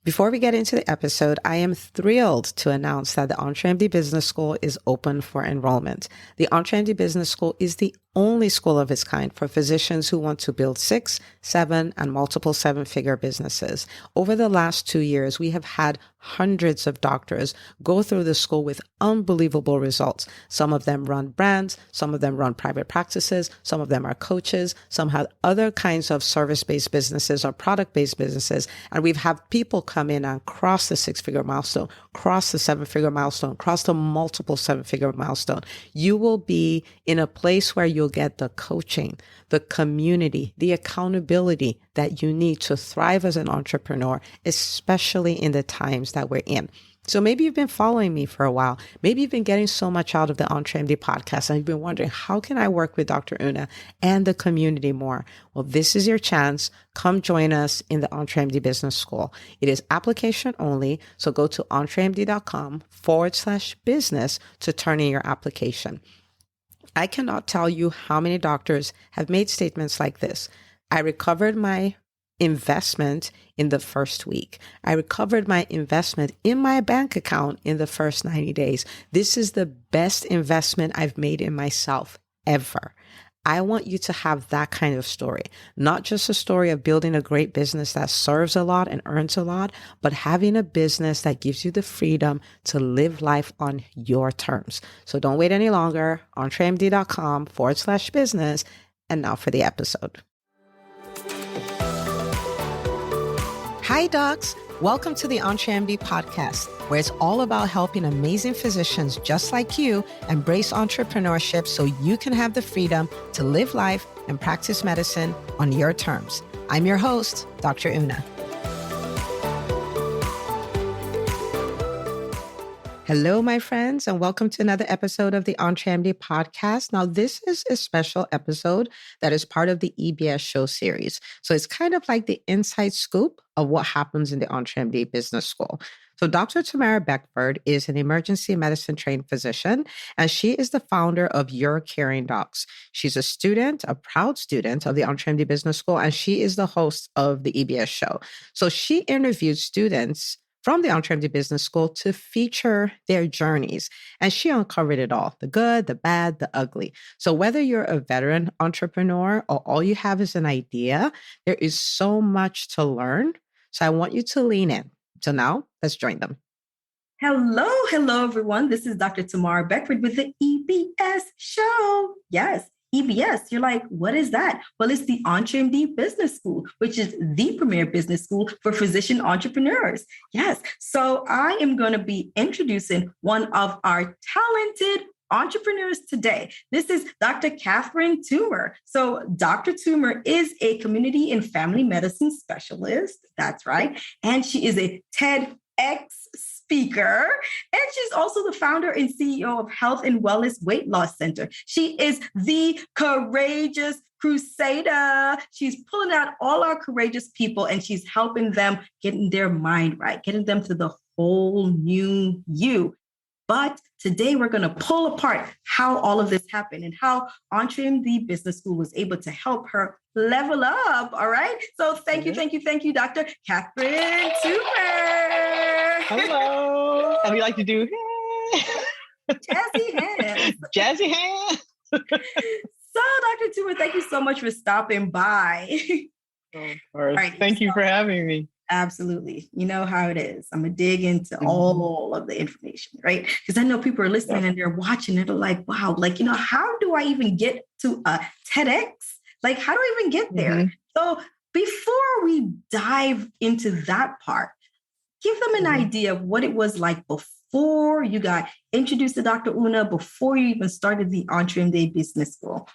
Before we get into the episode, I am thrilled to announce that the EntreMD Business School is open for enrollment. The EntreMD Business School is the only school of its kind for physicians who want to build 6, 7, and multiple 7-figure businesses. Over the last 2 years, we have had hundreds of doctors go through the school with unbelievable results. Some of them run brands, some of them run private practices, some of them are coaches, some have other kinds of service-based businesses or product-based businesses. And we've had people come in and cross the 6-figure milestone, cross the 7-figure milestone, cross the multiple 7-figure milestone. You will be in a place where you'll get the coaching, the community, the accountability that you need to thrive as an entrepreneur, especially in the times that we're in. So maybe you've been following me for a while. Maybe you've been getting so much out of the EntreMD podcast and you've been wondering, how can I work with Dr. Una and the community more? Well, this is your chance. Come join us in the EntreMD Business School. It is application only. So go to entremd.com/business to turn in your application. I cannot tell you how many doctors have made statements like this. I recovered my investment in the first week. I recovered my investment in my bank account in the first 90 days. This is the best investment I've made in myself ever. I want you to have that kind of story, not just a story of building a great business that serves a lot and earns a lot, but having a business that gives you the freedom to live life on your terms. So don't wait any longer. entremd.com/business. And now for the episode. Hi, docs. Welcome to the EntreMD podcast, where it's all about helping amazing physicians just like you embrace entrepreneurship so you can have the freedom to live life and practice medicine on your terms. I'm your host, Dr. Una. Hello, my friends, and welcome to another episode of the EntreMD podcast. Now, this is a special episode that is part of the EBS show series. So it's kind of like the inside scoop of what happens in the EntreMD Business School. So Dr. Toomer Beckford is an emergency medicine trained physician, and she is the founder of Your Caring Docs. She's a student, a proud student of the EntreMD Business School, and she is the host of the EBS show. So she interviewed students from the EntreMD Business School to feature their journeys. And she uncovered it all, the good, the bad, the ugly. So whether you're a veteran entrepreneur or all you have is an idea, there is so much to learn. So I want you to lean in. So now let's join them. Hello, everyone. This is Dr. Toomer Beckford with the EBS show. Yes. EBS, you're like, what is that? Well, it's the EntreMD Business School, which is the premier business school for physician entrepreneurs. Yes. So I am going to be introducing one of our talented entrepreneurs today. This is Dr. Catherine Toomer. So Dr. Toomer is a community and family medicine specialist. That's right. And she is a TEDx speaker, and she's also the founder and CEO of Health and Wellness Weight Loss Center. She is the courageous crusader. She's pulling out all our courageous people, and she's helping them getting their mind right, getting them to the whole new you. But today we're going to pull apart how all of this happened and how EntreMD Business School was able to help her level up. All right. So thank you, Dr. Catherine Toomer. Hello. And we like to do jazzy hands. Jazzy hands. So Dr. Toomer, thank you so much for stopping by. Of course. Right, thank you for having me. Absolutely. You know how it is. I'm going to dig into all of the information, right? Because I know people are listening and they're watching and they're like, wow, like, how do I even get to a TEDx? Like, how do I even get there? So before we dive into that part, give them an idea of what it was like before you got introduced to Dr. Una, before you even started the EntreMD Business School.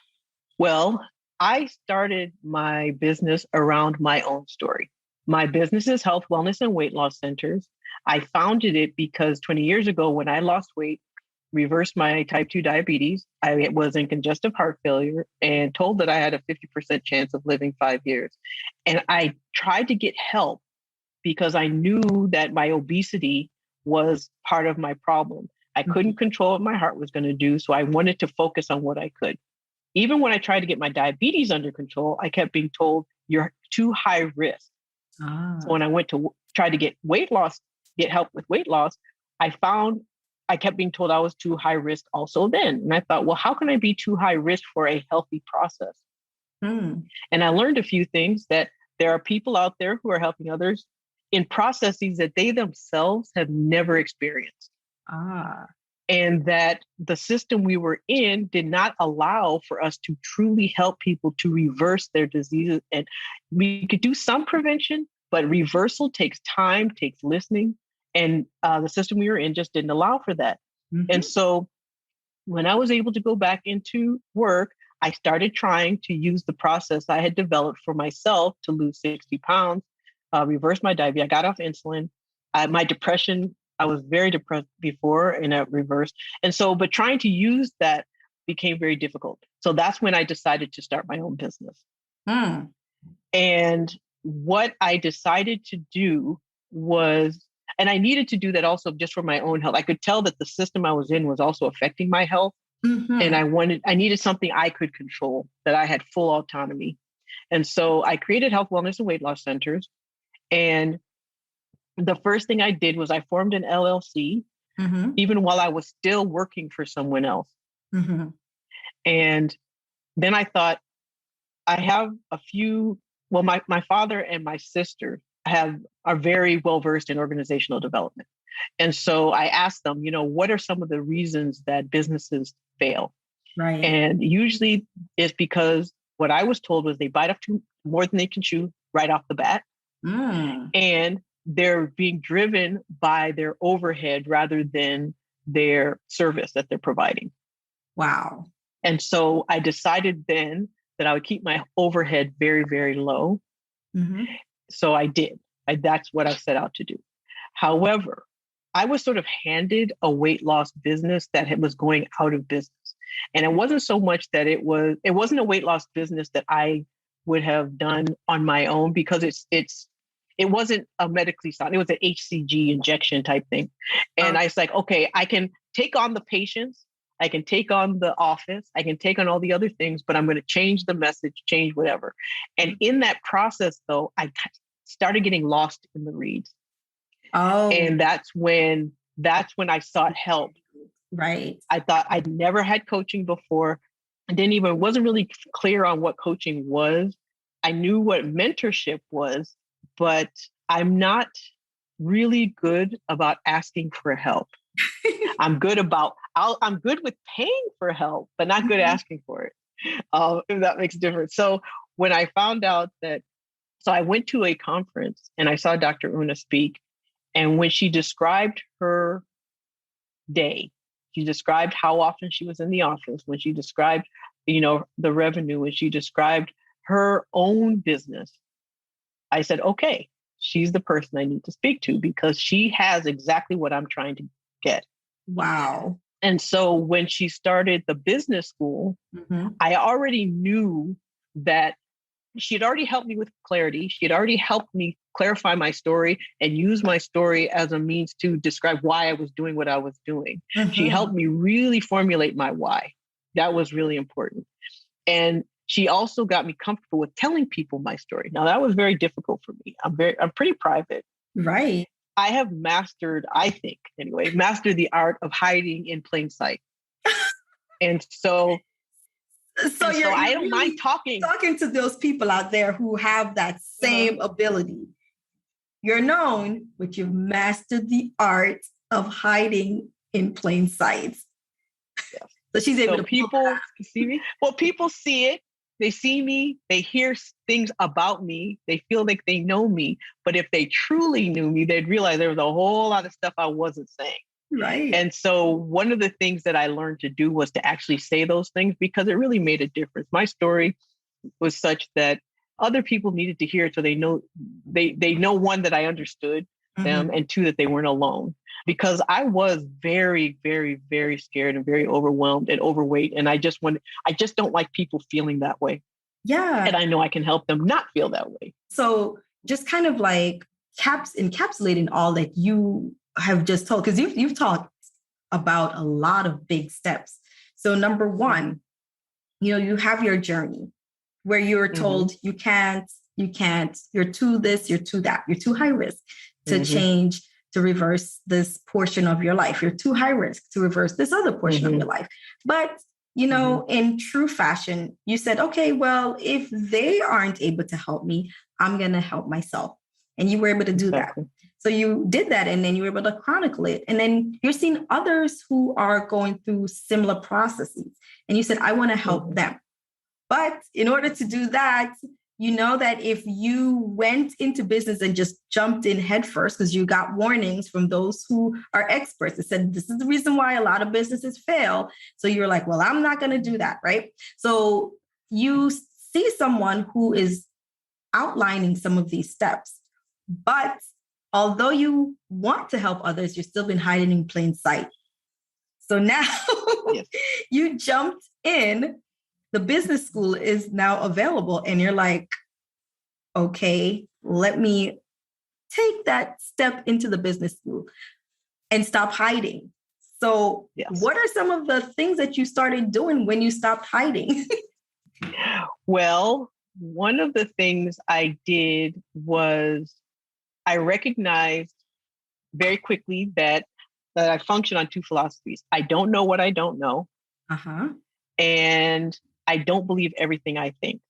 Well, I started my business around my own story. My business is Health, Wellness, and Weight Loss Centers. I founded it because 20 years ago, when I lost weight, reversed my type 2 diabetes, I was in congestive heart failure and told that I had a 50% chance of living 5 years. And I tried to get help because I knew that my obesity was part of my problem. I couldn't control what my heart was going to do, so I wanted to focus on what I could. Even when I tried to get my diabetes under control, I kept being told, you're too high risk. So when I went to tried to get help with weight loss, I kept being told I was too high risk also then. And I thought, well, how can I be too high risk for a healthy process? And I learned a few things, that there are people out there who are helping others in processes that they themselves have never experienced. And that the system we were in did not allow for us to truly help people to reverse their diseases. And we could do some prevention, but reversal takes time, takes listening. And the system we were in just didn't allow for that. And so when I was able to go back into work, I started trying to use the process I had developed for myself to lose 60 pounds, reverse my diabetes. I got off insulin. My depression, I was very depressed before, and it reversed. And so, but trying to use that became very difficult. So that's when I decided to start my own business. And what I decided to do was, and I needed to do that also just for my own health. I could tell that the system I was in was also affecting my health. And I needed something I could control, that I had full autonomy. And so I created health, wellness, and weight loss centers. And the first thing I did was I formed an LLC, even while I was still working for someone else. And then I thought, I have a few, well, my father and my sister are very well-versed in organizational development. And so I asked them, what are some of the reasons that businesses fail? Right. And usually it's because what I was told was they bite off more than they can chew right off the bat. And they're being driven by their overhead rather than their service that they're providing. Wow. And so I decided then that I would keep my overhead very, very low. So I did. That's what I set out to do. However, I was sort of handed a weight loss business that was going out of business. And it wasn't so much that it wasn't a weight loss business that I would have done on my own, because it wasn't a medically sound. It was an HCG injection type thing. And I was like, okay, I can take on the patients, I can take on the office, I can take on all the other things, but I'm going to change the message, change whatever. And in that process, though, I started getting lost in the reads. And that's when I sought help. Right. I thought I'd never had coaching before. Wasn't really clear on what coaching was. I knew what mentorship was, but I'm not really good about asking for help. I'm good with paying for help, but not good asking for it. If that makes a difference. So when I found out so I went to a conference and I saw Dr. Una speak. And when she described her day, she described how often she was in the office, when she described, the revenue, when she described her own business, I said, okay, she's the person I need to speak to, because she has exactly what I'm trying to get. Wow. And so when she started the business school, I already knew that she had already helped me with clarity. She had already helped me clarify my story and use my story as a means to describe why I was doing what I was doing. She helped me really formulate my why. That was really important. And she also got me comfortable with telling people my story. Now, that was very difficult for me. I'm pretty private. Right. I have mastered the art of hiding in plain sight. And so I don't mind talking to those people out there who have that same ability. You're known, but you've mastered the art of hiding in plain sight. Yes. So she's able to people see me. Well, people see it. They see me. They hear things about me. They feel like they know me. But if they truly knew me, they'd realize there was a whole lot of stuff I wasn't saying. Right. And so one of the things that I learned to do was to actually say those things, because it really made a difference. My story was such that other people needed to hear it, so they know, one, that I understood them, and two, that they weren't alone. Because I was very, very, very scared and very overwhelmed and overweight. And I just don't like people feeling that way. Yeah. And I know I can help them not feel that way. So just kind of like encapsulating all that you have just told, because you've talked about a lot of big steps. So number one, you have your journey where you're told you can't, you're too this, you're too that, you're too high risk. to change, to reverse this portion of your life. You're too high risk to reverse this other portion of your life. But, in true fashion, you said, okay, well, if they aren't able to help me, I'm going to help myself. And you were able to do that. So you did that, and then you were able to chronicle it. And then you're seeing others who are going through similar processes. And you said, I want to help them. But in order to do that, you know that if you went into business and just jumped in headfirst, because you got warnings from those who are experts that said, this is the reason why a lot of businesses fail. So you're like, well, I'm not going to do that, right? So you see someone who is outlining some of these steps, but although you want to help others, you're still been hiding in plain sight. So now you jumped in. The business school is now available, and you're like, okay, let me take that step into the business school and stop hiding. So what are some of the things that you started doing when you stopped hiding? Well, one of the things I did was I recognized very quickly that I function on two philosophies. I don't know what I don't know. And I don't believe everything I think.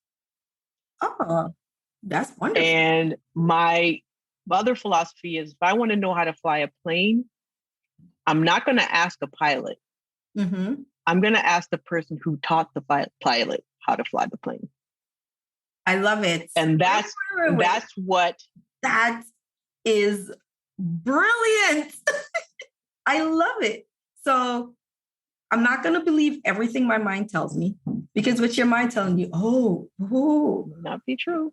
Oh, that's wonderful. And my other philosophy is if I want to know how to fly a plane, I'm not going to ask a pilot. I'm going to ask the person who taught the pilot how to fly the plane. I love it. And that's what. That is brilliant. I love it. So I'm not going to believe everything my mind tells me, because what's your mind telling you? Oh, not be true.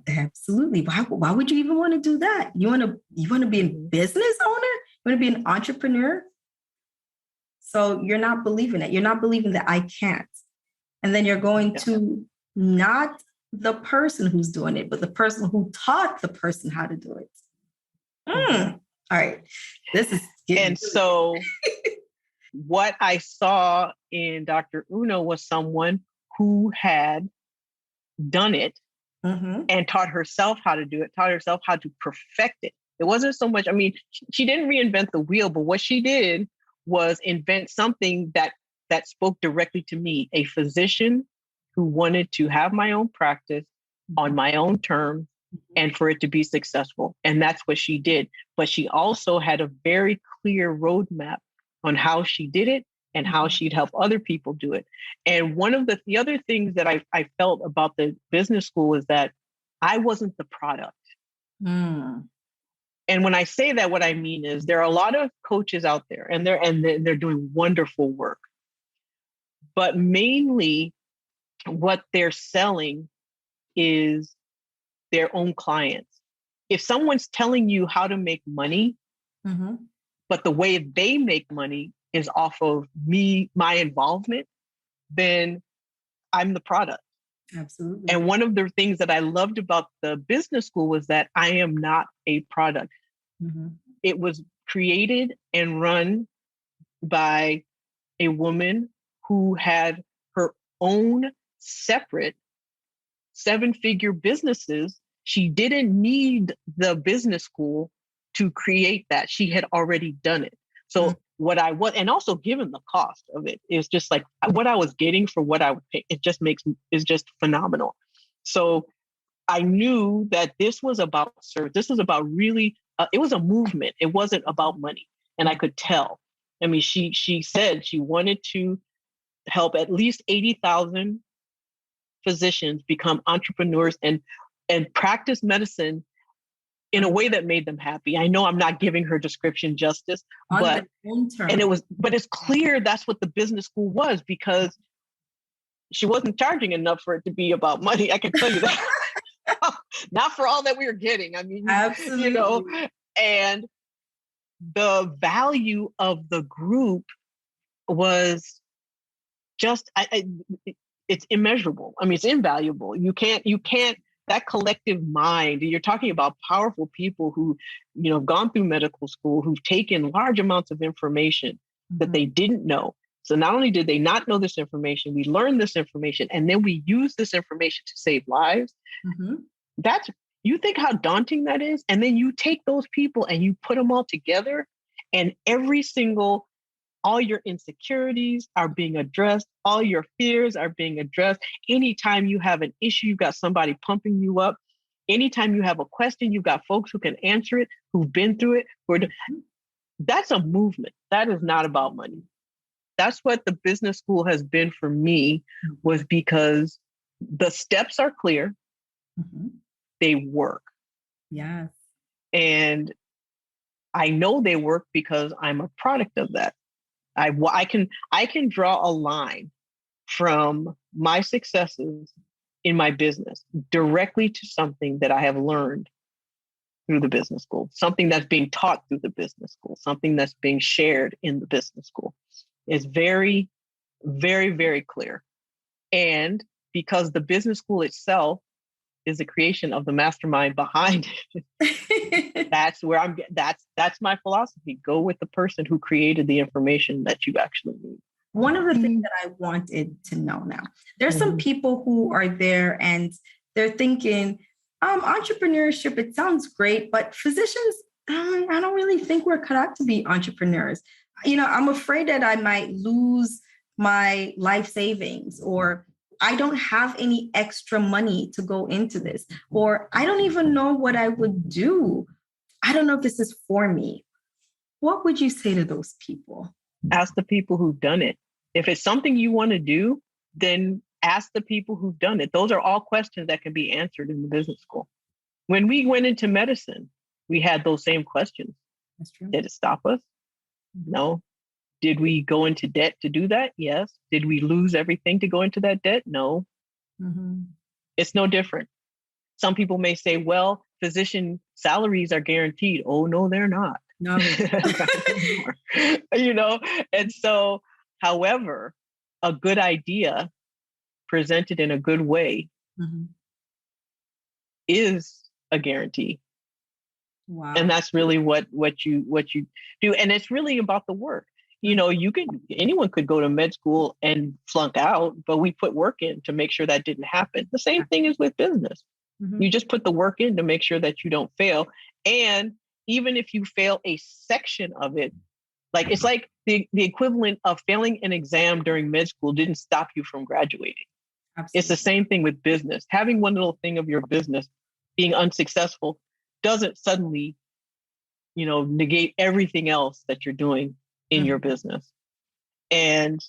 Absolutely. Why would you even want to do that? You want to be a business owner? You want to be an entrepreneur? So you're not believing it. You're not believing that I can't. And then you're going to not the person who's doing it, but the person who taught the person how to do it. All right. This is and so what I saw in Dr. Uno was someone who had done it and taught herself how to do it, taught herself how to perfect it. It wasn't so much, she didn't reinvent the wheel, but what she did was invent something that spoke directly to me, a physician who wanted to have my own practice on my own terms and for it to be successful. And that's what she did. But she also had a very clear roadmap on how she did it and how she'd help other people do it. And one of the other things that I felt about the business school is that I wasn't the product. And when I say that, what I mean is there are a lot of coaches out there and they're doing wonderful work. But mainly what they're selling is their own clients. If someone's telling you how to make money, but the way they make money is off of my involvement, then I'm the product. Absolutely. And one of the things that I loved about the business school was that I am not a product. It was created and run by a woman who had her own separate 7-figure businesses. She didn't need the business school to create that. She had already done it. So what I was, and also given the cost of it, is just like what I was getting for what I would pay. Is just phenomenal. So I knew that this was about service. This was about really, it was a movement. It wasn't about money. And I could tell. She said she wanted to help at least 80,000 physicians become entrepreneurs and practice medicine in a way that made them happy. I know I'm not giving her description justice, but it's clear that's what the business school was, because she wasn't charging enough for it to be about money. I can tell you that. Not for all that we were getting. Absolutely. And the value of the group was just, it's immeasurable. It's invaluable. You can't, that collective mind, you're talking about powerful people who, have gone through medical school, who've taken large amounts of information that they didn't know. So not only did they not know this information, we learned this information, and then we use this information to save lives. You think how daunting that is? And then you take those people and you put them all together, and all your insecurities are being addressed. All your fears are being addressed. Anytime you have an issue, you've got somebody pumping you up. Anytime you have a question, you've got folks who can answer it, who've been through it. That's a movement. That is not about money. That's what the business school has been for me, was because the steps are clear. Mm-hmm. They work. Yes. And I know they work because I'm a product of that. I can draw a line from my successes in my business directly to something that I have learned through the business school, something that's being taught through the business school, something that's being shared in the business school. It's very, very, very clear. And because the business school itself is a creation of the mastermind behind it, that's my philosophy. Go with the person who created the information that you actually need. One of the things that I wanted to know now, there's some people who are there and they're thinking, entrepreneurship, it sounds great, but physicians, I don't really think we're cut out to be entrepreneurs. I'm afraid that I might lose my life savings, or I don't have any extra money to go into this, or I don't even know what I would do. I don't know if this is for me. What would you say to those people? Ask the people who've done it. If it's something you want to do, then ask the people who've done it. Those are all questions that can be answered in the business school. When we went into medicine, we had those same questions. That's true. Did it stop us? No. Did we go into debt to do that? Yes. Did we lose everything to go into that debt? No. Mm-hmm. It's no different. Some people may say, well, physician salaries are guaranteed. Oh, no, they're not. No. And so, however, a good idea presented in a good way is a guarantee. Wow. And that's really what you do. And it's really about the work. Anyone could go to med school and flunk out, but we put work in to make sure that didn't happen. The same thing is with business. You just put the work in to make sure that you don't fail. And even if you fail a section of it, like it's like the equivalent of failing an exam during med school didn't stop you from graduating. Absolutely. It's the same thing with business. Having one little thing of your business being unsuccessful doesn't suddenly, negate everything else that you're doing in your business. And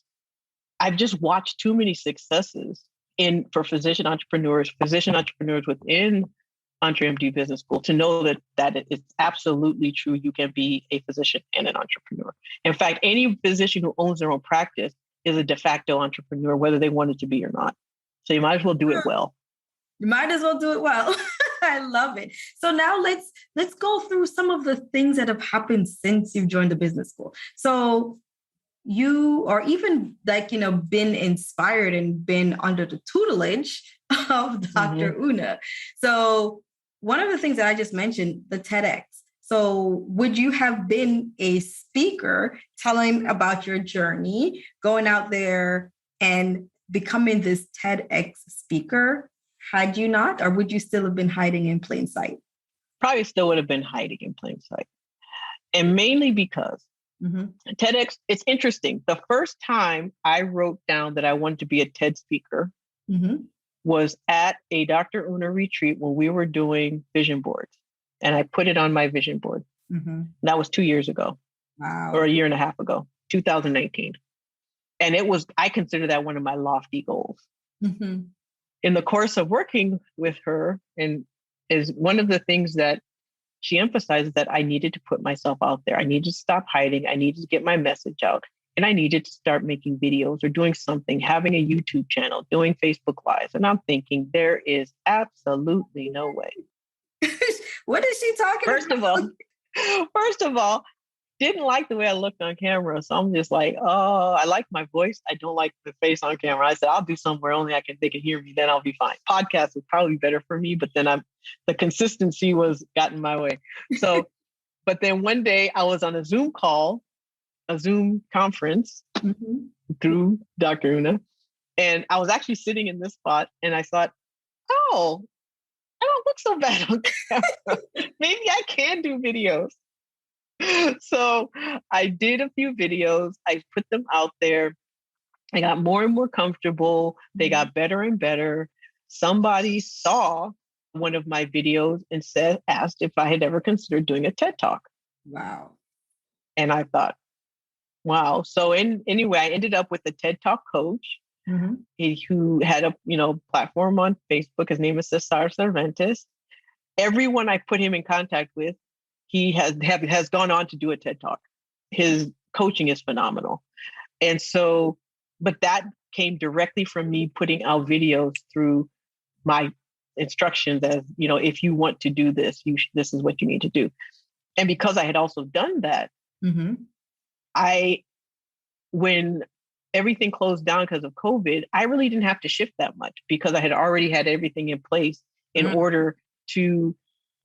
I've just watched too many successes for physician entrepreneurs within EntreMD Business School to know that it's absolutely true. You can be a physician and an entrepreneur. In fact, any physician who owns their own practice is a de facto entrepreneur, whether they want it to be or not. So you might as well do it well. You might as well do it well. I love it. So now let's go through some of the things that have happened since you've joined the business school. So you or even been inspired and been under the tutelage of Dr. Una. So one of the things that I just mentioned, the TEDx. So would you have been a speaker telling about your journey, going out there and becoming this TEDx speaker had you not, or would you still have been hiding in plain sight? Probably still would have been hiding in plain sight. And mainly because TEDx, it's interesting. The first time I wrote down that I wanted to be a TED speaker was at a Dr. Una retreat when we were doing vision boards. And I put it on my vision board. That was 2 years ago. Wow. Or a year and a half ago, 2019. And I consider that one of my lofty goals. In the course of working with her, and is one of the things that she emphasizes, that I needed to put myself out there. I needed to stop hiding. I needed to get my message out. And I needed to start making videos or doing something, having a YouTube channel, doing Facebook Lives. And I'm thinking, there is absolutely no way. What is she talking about? First of all, didn't like the way I looked on camera. So I'm just like, oh, I like my voice. I don't like the face on camera. I said, I'll do somewhere only they can hear me. Then I'll be fine. Podcast is probably better for me, but then the consistency got in my way. So, but then one day I was on a Zoom conference through Dr. Una. And I was actually sitting in this spot and I thought, oh, I don't look so bad on camera. Maybe I can do videos. So I did a few videos. I put them out there. I got more and more comfortable. They got better and better. Somebody saw one of my videos and asked if I had ever considered doing a TED Talk. Wow. And I thought, wow. So anyway, I ended up with a TED Talk coach who had a platform on Facebook. His name is Cesar Cervantes. Everyone I put him in contact with, he has gone on to do a TED Talk. His coaching is phenomenal. And so, but that came directly from me putting out videos through my instructions as, if you want to do this, this is what you need to do. And because I had also done that, when everything closed down because of COVID, I really didn't have to shift that much because I had already had everything in place in order to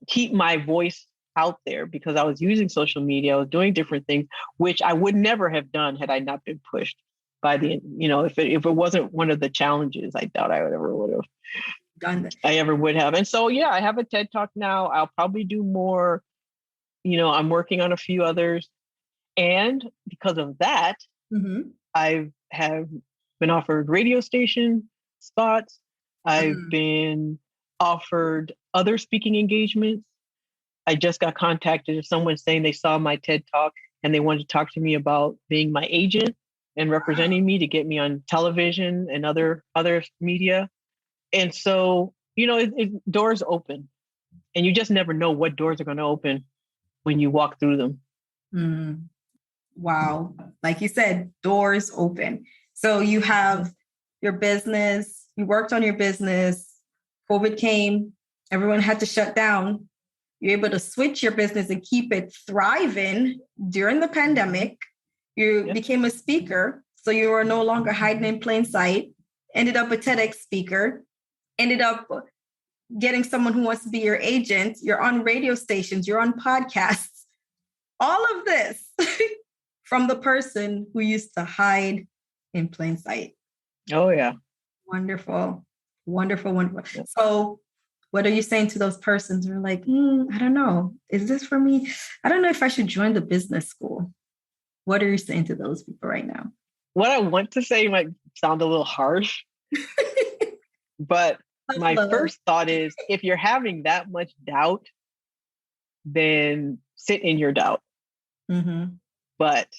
keep my voice out there, because I was using social media, I was doing different things, which I would never have done had I not been pushed by if it wasn't one of the challenges. I doubt I would have done that. I ever would have. And so, yeah, I have a TED Talk now. I'll probably do more. I'm working on a few others. And because of that, I have been offered radio station spots. I've been offered other speaking engagements. I just got contacted of someone saying they saw my TED Talk and they wanted to talk to me about being my agent and representing me to get me on television and other media. And so, doors open, and you just never know what doors are going to open when you walk through them. Wow. Like you said, doors open. So you have your business, you worked on your business, COVID came, everyone had to shut down. You're able to switch your business and keep it thriving during the pandemic. You became a speaker, so you are no longer hiding in plain sight. Ended up a TEDx speaker, ended up getting someone who wants to be your agent. You're on radio stations, you're on podcasts. All of this from the person who used to hide in plain sight. Oh, yeah. Wonderful, wonderful, wonderful. So what are you saying to those persons who are like, I don't know, is this for me? I don't know if I should join the business school. What are you saying to those people right now? What I want to say might sound a little harsh, but my first thought is, if you're having that much doubt, then sit in your doubt. But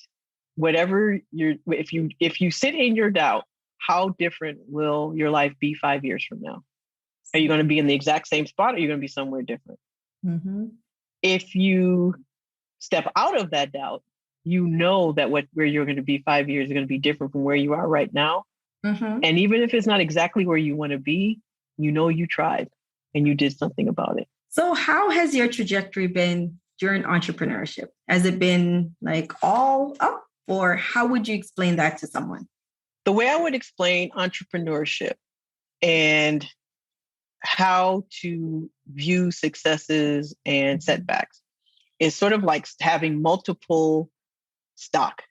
if you sit in your doubt, how different will your life be 5 years from now? Are you going to be in the exact same spot, or are you going to be somewhere different? If you step out of that doubt, you know that where you're going to be 5 years is going to be different from where you are right now. And even if it's not exactly where you want to be, you tried and you did something about it. So how has your trajectory been during entrepreneurship? Has it been like all up, or how would you explain that to someone? The way I would explain entrepreneurship and how to view successes and setbacks is sort of like having multiple stock.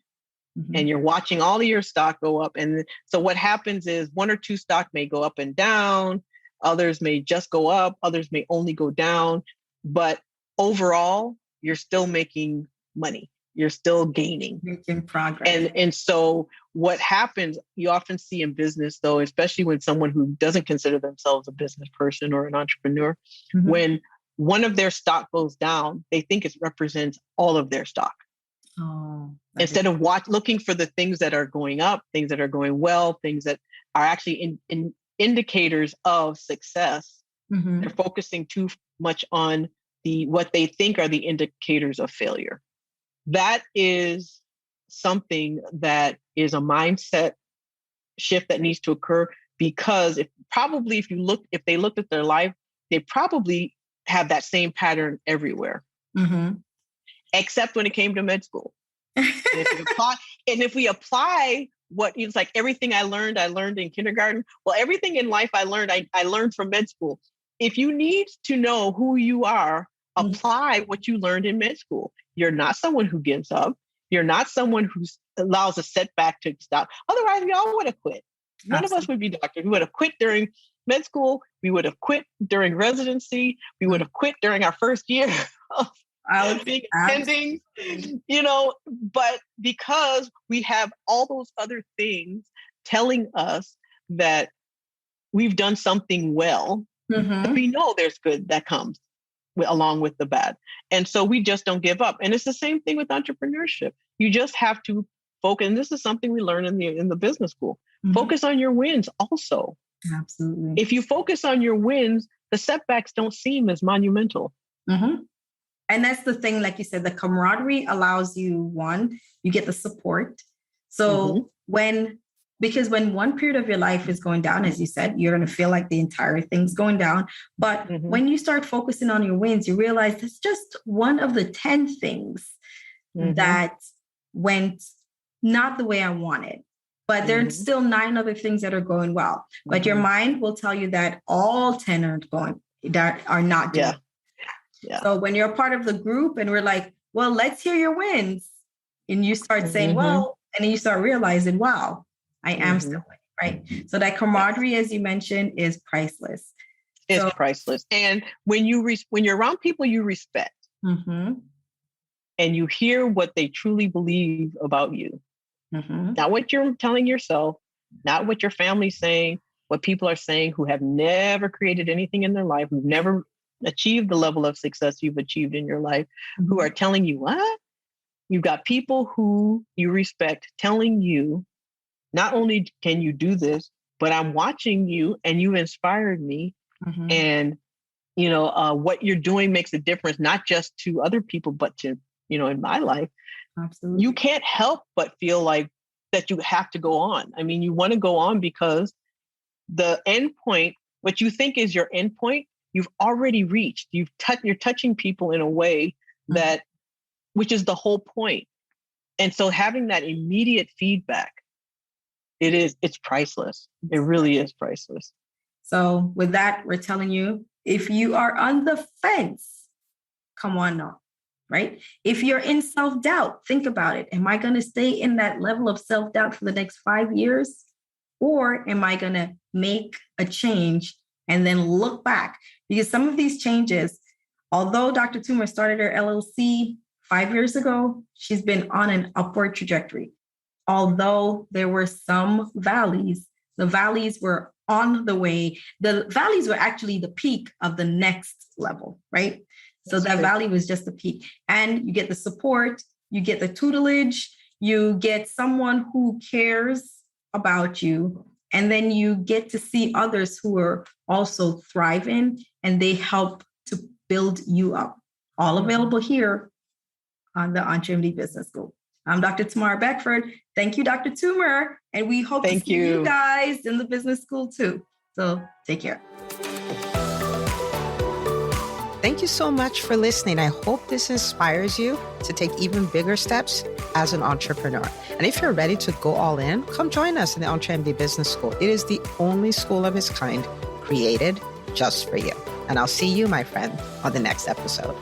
And you're watching all of your stock go up. And so what happens is one or two stock may go up and down. Others may just go up. Others may only go down. But overall, you're still making money. You're still gaining. Making progress. And so what happens, you often see in business, though, especially when someone who doesn't consider themselves a business person or an entrepreneur, when one of their stock goes down, they think it represents all of their stock. Instead of looking for the things that are going up, things that are going well, things that are actually in indicators of success, they're focusing too much on what they think are the indicators of failure. That is something that is a mindset shift that needs to occur, because if they looked at their life, they probably have that same pattern everywhere. Except when it came to med school. And if we apply what it's like, everything I learned in kindergarten. Well, everything in life I learned from med school. If you need to know who you are, apply what you learned in med school. You're not someone who gives up. You're not someone who allows a setback to stop. Otherwise, we all would have quit. None of us would be doctors. We would have quit during med school. We would have quit during residency. We would have quit during our first year of being attending, but because we have all those other things telling us that we've done something well, we know there's good that comes along with the bad. And so we just don't give up. And it's the same thing with entrepreneurship. You just have to focus. And this is something we learn in the business school. Focus on your wins also. Absolutely. If you focus on your wins, the setbacks don't seem as monumental. And that's the thing, like you said, the camaraderie allows you, one, you get the support. So because when one period of your life is going down, as you said, you're going to feel like the entire thing's going down. But when you start focusing on your wins, you realize it's just one of the 10 things that went not the way I wanted. But there's still 9 other things that are going well. But your mind will tell you that all 10 are not doing. Yeah. So when you're a part of the group and we're like, well, let's hear your wins. And you start saying, well, and then you start realizing, wow, I am still winning, right? So that camaraderie, as you mentioned, is priceless. It's priceless. And when you're around people you respect and you hear what they truly believe about you, not what you're telling yourself, not what your family's saying, what people are saying who have never created anything in their life, who've never achieved the level of success you've achieved in your life, who are telling you what? You've got people who you respect telling you, not only can you do this, but I'm watching you and you inspired me. And, what you're doing makes a difference, not just to other people, but to, in my life. Absolutely. You can't help but feel like that you have to go on. I mean, you want to go on because the end point, what you think is your end point, you've already reached. You're touching people in a way that, which is the whole point. And so having that immediate feedback, it's priceless. It really is priceless. So with that, we're telling you, if you are on the fence, come on now, right? If you're in self-doubt, think about it. Am I going to stay in that level of self-doubt for the next 5 years? Or am I going to make a change and then look back? Because some of these changes, although Dr. Toomer started her LLC 5 years ago, she's been on an upward trajectory. Although there were some valleys, the valleys were on the way. The valleys were actually the peak of the next level, right? So that valley was just the peak. And you get the support, you get the tutelage, you get someone who cares about you. And then you get to see others who are also thriving and they help to build you up. All available here on the EntreMD Business School. I'm Dr. Toomer Beckford. Thank you, Dr. Toomer. And we hope to see you guys in the business school too. So take care. Thank you so much for listening. I hope this inspires you to take even bigger steps as an entrepreneur. And if you're ready to go all in, come join us in the EntreMD Business School. It is the only school of its kind created just for you. And I'll see you, my friend, on the next episode.